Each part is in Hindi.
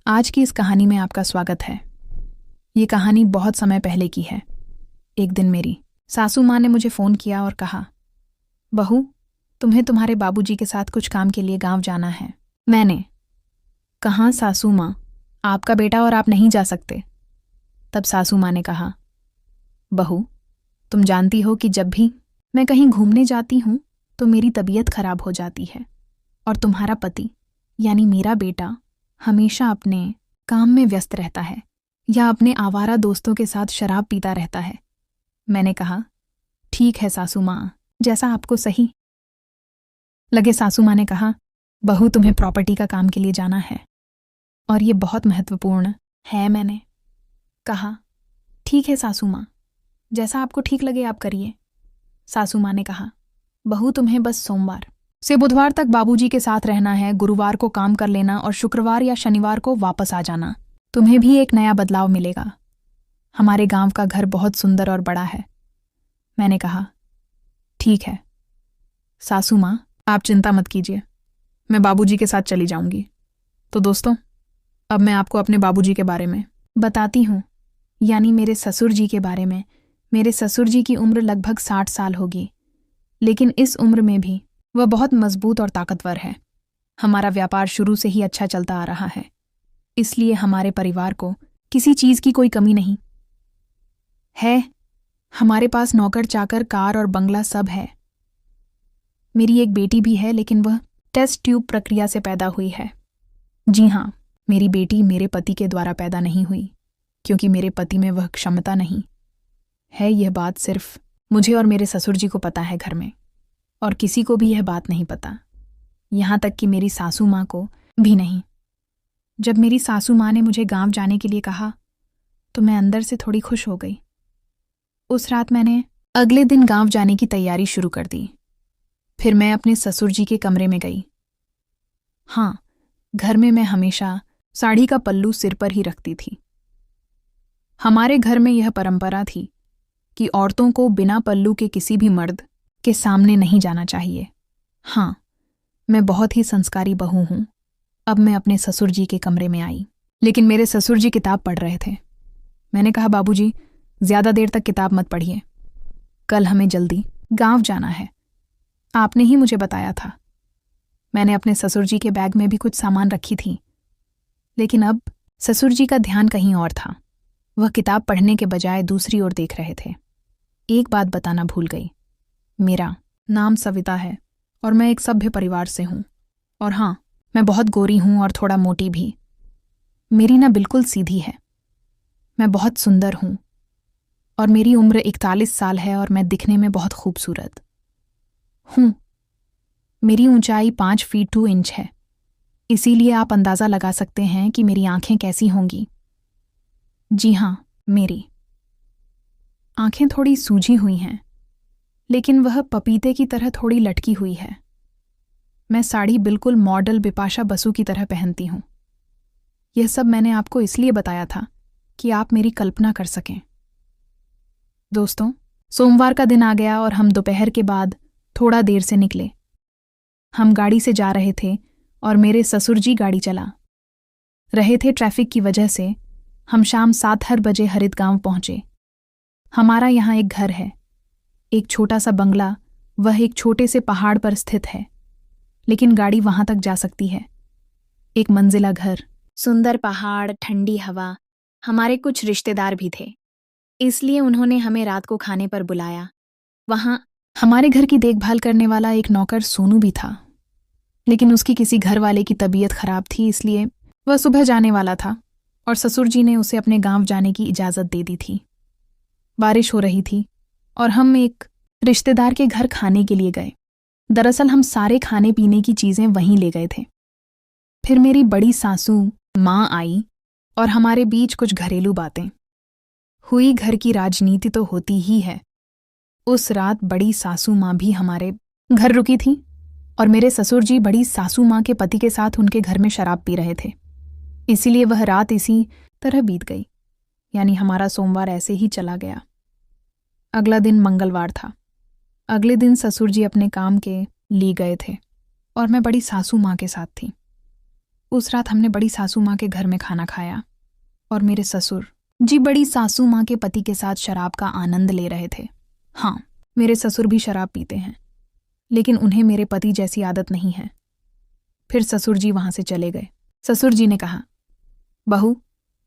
आज की इस कहानी में आपका स्वागत है। ये कहानी बहुत समय पहले की है। एक दिन मेरी सासू माँ ने मुझे फ़ोन किया और कहा, बहू, तुम्हें तुम्हारे बाबूजी के साथ कुछ काम के लिए गांव जाना है। मैंने कहा, सासू माँ, आपका बेटा और आप नहीं जा सकते। तब सासू माँ ने कहा, बहू, तुम जानती हो कि जब भी मैं कहीं घूमने जाती हूँ तो मेरी तबीयत खराब हो जाती है और तुम्हारा पति यानी मेरा बेटा हमेशा अपने काम में व्यस्त रहता है या अपने आवारा दोस्तों के साथ शराब पीता रहता है। मैंने कहा, ठीक है सासू माँ, जैसा आपको सही लगे। सासू माँ ने कहा, बहू, तुम्हें प्रॉपर्टी का काम के लिए जाना है और ये बहुत महत्वपूर्ण है। मैंने कहा, ठीक है सासू माँ, जैसा आपको ठीक लगे आप करिए। सासू माँ ने कहा, बहू, तुम्हें बस सोमवार से बुधवार तक बाबूजी के साथ रहना है, गुरुवार को काम कर लेना और शुक्रवार या शनिवार को वापस आ जाना। तुम्हें भी एक नया बदलाव मिलेगा। हमारे गांव का घर बहुत सुंदर और बड़ा है। मैंने कहा, ठीक है सासू माँ, आप चिंता मत कीजिए, मैं बाबूजी के साथ चली जाऊंगी। तो दोस्तों, अब मैं आपको अपने बाबूजी के बारे में बताती हूँ, यानी मेरे ससुर जी के बारे में। मेरे ससुर जी की उम्र लगभग 60 साल होगी, लेकिन इस उम्र में भी वह बहुत मजबूत और ताकतवर है। हमारा व्यापार शुरू से ही अच्छा चलता आ रहा है, इसलिए हमारे परिवार को किसी चीज की कोई कमी नहीं है। हमारे पास नौकर चाकर, कार और बंगला सब है। मेरी एक बेटी भी है, लेकिन वह टेस्ट ट्यूब प्रक्रिया से पैदा हुई है। जी हाँ, मेरी बेटी मेरे पति के द्वारा पैदा नहीं हुई, क्योंकि मेरे पति में वह क्षमता नहीं है। यह बात सिर्फ मुझे और मेरे ससुर जी को पता है घर में, और किसी को भी यह बात नहीं पता, यहाँ तक कि मेरी सासू माँ को भी नहीं। जब मेरी सासू माँ ने मुझे गांव जाने के लिए कहा तो मैं अंदर से थोड़ी खुश हो गई। उस रात मैंने अगले दिन गांव जाने की तैयारी शुरू कर दी। फिर मैं अपने ससुर जी के कमरे में गई। हाँ, घर में मैं हमेशा साड़ी का पल्लू सिर पर ही रखती थी। हमारे घर में यह परंपरा थी कि औरतों को बिना पल्लू के किसी भी मर्द के सामने नहीं जाना चाहिए। हाँ, मैं बहुत ही संस्कारी बहू हूं। अब मैं अपने ससुर जी के कमरे में आई, लेकिन मेरे ससुर जी किताब पढ़ रहे थे। मैंने कहा, बाबूजी, ज्यादा देर तक किताब मत पढ़िए, कल हमें जल्दी गांव जाना है। आपने ही मुझे बताया था। मैंने अपने ससुर जी के बैग में भी कुछ सामान रखी थी, लेकिन अब ससुर जी का ध्यान कहीं और था। वह किताब पढ़ने के बजाय दूसरी ओर देख रहे थे। एक बात बताना भूल गई, मेरा नाम सविता है और मैं एक सभ्य परिवार से हूं। और हाँ, मैं बहुत गोरी हूं और थोड़ा मोटी भी। मेरी ना बिल्कुल सीधी है। मैं बहुत सुंदर हूं और मेरी उम्र 41 साल है और मैं दिखने में बहुत खूबसूरत हूं। मेरी ऊंचाई 5 फीट 2 इंच है, इसीलिए आप अंदाज़ा लगा सकते हैं कि मेरी आंखें कैसी होंगी। जी हाँ, मेरी आंखें थोड़ी सूजी हुई हैं, लेकिन वह पपीते की तरह थोड़ी लटकी हुई है। मैं साड़ी बिल्कुल मॉडल बिपाशा बसु की तरह पहनती हूँ। यह सब मैंने आपको इसलिए बताया था कि आप मेरी कल्पना कर सकें। दोस्तों, सोमवार का दिन आ गया और हम दोपहर के बाद थोड़ा देर से निकले। हम गाड़ी से जा रहे थे और मेरे ससुर जी गाड़ी चला रहे थे। ट्रैफिक की वजह से हम शाम 7 बजे हरिदगांव पहुंचे। हमारा यहाँ एक घर है, एक छोटा सा बंगला। वह एक छोटे से पहाड़ पर स्थित है, लेकिन गाड़ी वहां तक जा सकती है। एक मंजिला घर, सुंदर पहाड़, ठंडी हवा। हमारे कुछ रिश्तेदार भी थे, इसलिए उन्होंने हमें रात को खाने पर बुलाया। वहां हमारे घर की देखभाल करने वाला एक नौकर सोनू भी था, लेकिन उसकी किसी घर वाले की तबीयत खराब थी, इसलिए वह सुबह जाने वाला था और ससुर जी ने उसे अपने गांव जाने की इजाज़त दे दी थी। बारिश हो रही थी और हम एक रिश्तेदार के घर खाने के लिए गए। दरअसल हम सारे खाने पीने की चीज़ें वहीं ले गए थे। फिर मेरी बड़ी सासू माँ आई और हमारे बीच कुछ घरेलू बातें हुई। घर की राजनीति तो होती ही है। उस रात बड़ी सासू माँ भी हमारे घर रुकी थी और मेरे ससुर जी बड़ी सासू माँ के पति के साथ उनके घर में शराब पी रहे थे, इसीलिए वह रात इसी तरह बीत गई। यानी हमारा सोमवार ऐसे ही चला गया। अगला दिन मंगलवार था। अगले दिन ससुर जी अपने काम के लिए गए थे और मैं बड़ी सासू माँ के साथ थी। उस रात हमने बड़ी सासू माँ के घर में खाना खाया और मेरे ससुर जी बड़ी सासू माँ के पति के साथ शराब का आनंद ले रहे थे। हाँ, मेरे ससुर भी शराब पीते हैं, लेकिन उन्हें मेरे पति जैसी आदत नहीं है। फिर ससुर जी वहां से चले गए। ससुर जी ने कहा, बहू,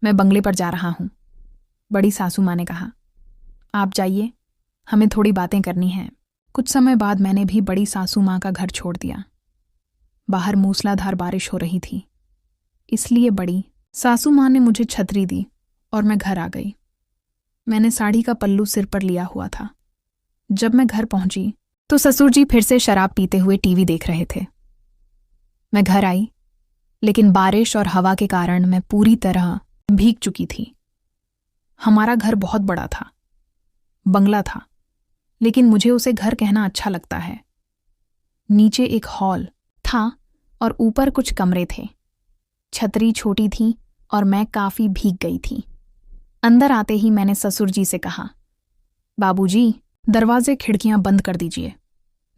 मैं बंगले पर जा रहा हूं। बड़ी सासू माँ ने कहा, आप जाइए, हमें थोड़ी बातें करनी हैं। कुछ समय बाद मैंने भी बड़ी सासू माँ का घर छोड़ दिया। बाहर मूसलाधार बारिश हो रही थी, इसलिए बड़ी सासू माँ ने मुझे छतरी दी और मैं घर आ गई। मैंने साड़ी का पल्लू सिर पर लिया हुआ था। जब मैं घर पहुंची तो ससुर जी फिर से शराब पीते हुए टीवी देख रहे थे। मैं घर आई, लेकिन बारिश और हवा के कारण मैं पूरी तरह भीग चुकी थी। हमारा घर बहुत बड़ा था, बंगला था, लेकिन मुझे उसे घर कहना अच्छा लगता है। नीचे एक हॉल था और ऊपर कुछ कमरे थे। छतरी छोटी थी और मैं काफी भीग गई थी। अंदर आते ही मैंने ससुर जी से कहा, बाबूजी, दरवाजे खिड़कियां बंद कर दीजिए,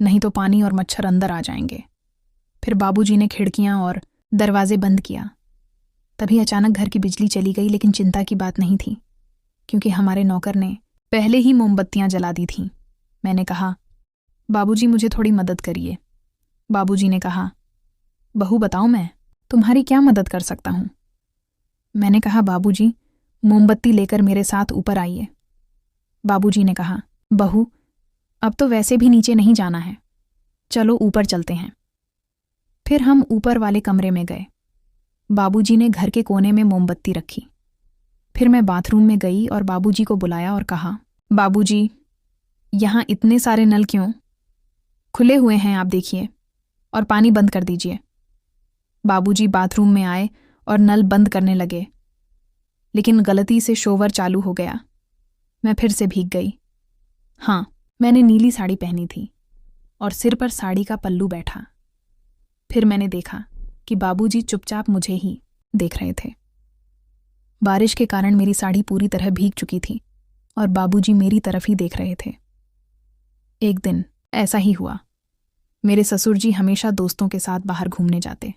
नहीं तो पानी और मच्छर अंदर आ जाएंगे। फिर बाबूजी ने खिड़कियां और दरवाजे बंद किया। तभी अचानक घर की बिजली चली गई, लेकिन चिंता की बात नहीं थी, क्योंकि हमारे नौकर ने पहले ही मोमबत्तियां जला दी थीं। मैंने कहा, बाबूजी, मुझे थोड़ी मदद करिए। बाबूजी ने कहा, बहू, बताओ, मैं तुम्हारी क्या मदद कर सकता हूं? मैंने कहा, बाबूजी, मोमबत्ती लेकर मेरे साथ ऊपर आइए। बाबूजी ने कहा, बहू, अब तो वैसे भी नीचे नहीं जाना है, चलो ऊपर चलते हैं। फिर हम ऊपर वाले कमरे में गए। बाबूजी ने घर के कोने में मोमबत्ती रखी। फिर मैं बाथरूम में गई और बाबूजी को बुलाया और कहा, बाबूजी, यहाँ इतने सारे नल क्यों खुले हुए हैं? आप देखिए और पानी बंद कर दीजिए। बाबूजी बाथरूम में आए और नल बंद करने लगे, लेकिन गलती से शोवर चालू हो गया। मैं फिर से भीग गई। हाँ, मैंने नीली साड़ी पहनी थी और सिर पर साड़ी का पल्लू बैठा। फिर मैंने देखा कि बाबूजी चुपचाप मुझे ही देख रहे थे। बारिश के कारण मेरी साड़ी पूरी तरह भीग चुकी थी और बाबूजी मेरी तरफ ही देख रहे थे। एक दिन ऐसा ही हुआ। मेरे ससुर जी हमेशा दोस्तों के साथ बाहर घूमने जाते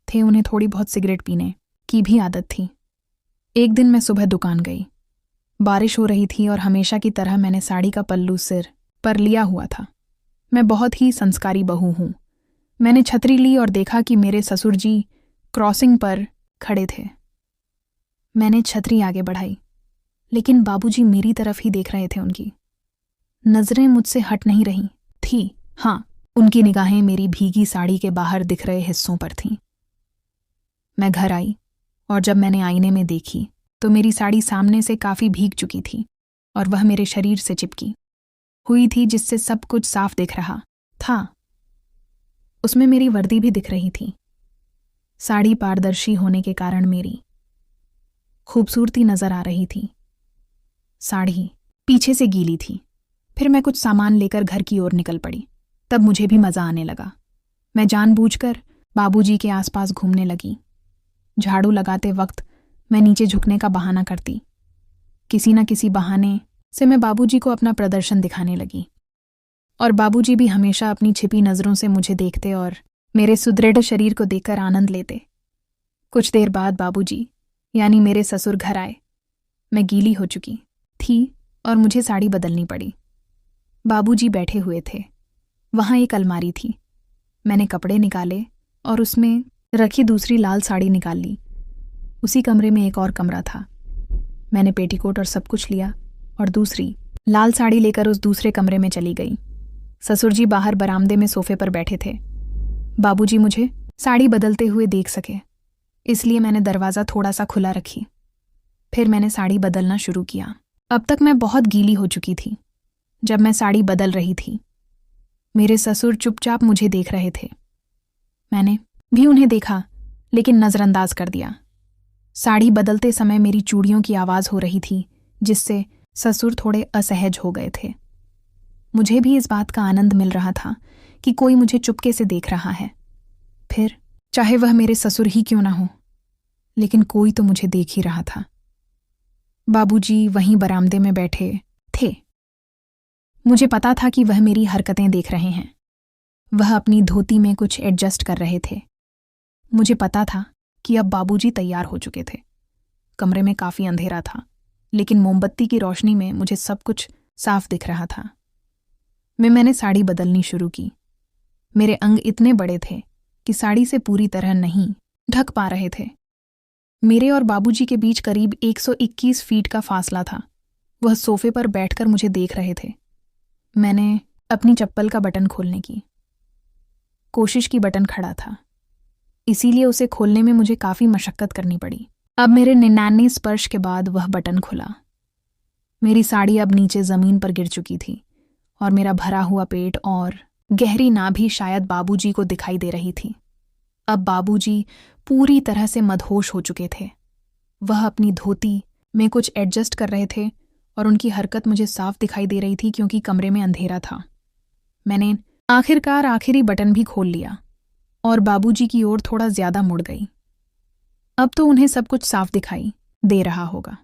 थे। उन्हें थोड़ी बहुत सिगरेट पीने की भी आदत थी। एक दिन मैं सुबह दुकान गई। बारिश हो रही थी और हमेशा की तरह मैंने साड़ी का पल्लू सिर पर लिया हुआ था। मैं बहुत ही संस्कारी बहू हूं। मैंने छतरी ली और देखा कि मेरे ससुर जी क्रॉसिंग पर खड़े थे। मैंने छतरी आगे बढ़ाई, लेकिन बाबूजी मेरी तरफ ही देख रहे थे। उनकी नजरें मुझसे हट नहीं रही थी। हाँ, उनकी निगाहें मेरी भीगी साड़ी के बाहर दिख रहे हिस्सों पर थीं। मैं घर आई और जब मैंने आईने में देखी तो मेरी साड़ी सामने से काफी भीग चुकी थी और वह मेरे शरीर से चिपकी हुई थी, जिससे सब कुछ साफ दिख रहा था। उसमें मेरी वर्दी भी दिख रही थी। साड़ी पारदर्शी होने के कारण मेरी खूबसूरती नजर आ रही थी। साड़ी पीछे से गीली थी। फिर मैं कुछ सामान लेकर घर की ओर निकल पड़ी। तब मुझे भी मजा आने लगा। मैं जानबूझकर बाबूजी के आसपास घूमने लगी। झाड़ू लगाते वक्त मैं नीचे झुकने का बहाना करती। किसी न किसी बहाने से मैं बाबूजी को अपना प्रदर्शन दिखाने लगी और बाबूजी भी हमेशा अपनी छिपी नजरों से मुझे देखते और मेरे सुदृढ़ शरीर को देखकर आनंद लेते। कुछ देर बाद बाबूजी यानी मेरे ससुर घर आए। मैं गीली हो चुकी थी और मुझे साड़ी बदलनी पड़ी। बाबूजी बैठे हुए थे। वहां एक अलमारी थी। मैंने कपड़े निकाले और उसमें रखी दूसरी लाल साड़ी निकाल ली। उसी कमरे में एक और कमरा था। मैंने पेटीकोट और सब कुछ लिया और दूसरी लाल साड़ी लेकर उस दूसरे कमरे में चली गई। ससुर जी बाहर बरामदे में सोफे पर बैठे थे। बाबूजी मुझे साड़ी बदलते हुए देख सके, इसलिए मैंने दरवाज़ा थोड़ा सा खुला रखी। फिर मैंने साड़ी बदलना शुरू किया। अब तक मैं बहुत गीली हो चुकी थी। जब मैं साड़ी बदल रही थी, मेरे ससुर चुपचाप मुझे देख रहे थे। मैंने भी उन्हें देखा, लेकिन नज़रअंदाज कर दिया। साड़ी बदलते समय मेरी चूड़ियों की आवाज़ हो रही थी, जिससे ससुर थोड़े असहज हो गए थे। मुझे भी इस बात का आनंद मिल रहा था कि कोई मुझे चुपके से देख रहा है। फिर चाहे वह मेरे ससुर ही क्यों ना हो, लेकिन कोई तो मुझे देख ही रहा था। बाबूजी वहीं बरामदे में बैठे थे। मुझे पता था कि वह मेरी हरकतें देख रहे हैं। वह अपनी धोती में कुछ एडजस्ट कर रहे थे। मुझे पता था कि अब बाबूजी तैयार हो चुके थे। कमरे में काफ़ी अंधेरा था, लेकिन मोमबत्ती की रोशनी में मुझे सब कुछ साफ दिख रहा था। मैंने साड़ी बदलनी शुरू की। मेरे अंग इतने बड़े थे कि साड़ी से पूरी तरह नहीं ढक पा रहे थे। मेरे और बाबूजी के बीच करीब 121 फीट का फासला था। वह सोफे पर बैठकर मुझे देख रहे थे। मैंने अपनी चप्पल का बटन खोलने की कोशिश की। बटन खड़ा था, इसीलिए उसे खोलने में मुझे काफ़ी मशक्कत करनी पड़ी। अब मेरे 99 स्पर्श के बाद वह बटन खुला। मेरी साड़ी अब नीचे ज़मीन पर गिर चुकी थी और मेरा भरा हुआ पेट और गहरी नाभि शायद बाबूजी को दिखाई दे रही थी। अब बाबूजी पूरी तरह से मदहोश हो चुके थे। वह अपनी धोती में कुछ एडजस्ट कर रहे थे और उनकी हरकत मुझे साफ दिखाई दे रही थी क्योंकि कमरे में अंधेरा था। मैंने आखिरकार आखिरी बटन भी खोल लिया और बाबूजी की ओर थोड़ा ज्यादा मुड़ गई। अब तो उन्हें सब कुछ साफ दिखाई दे रहा होगा।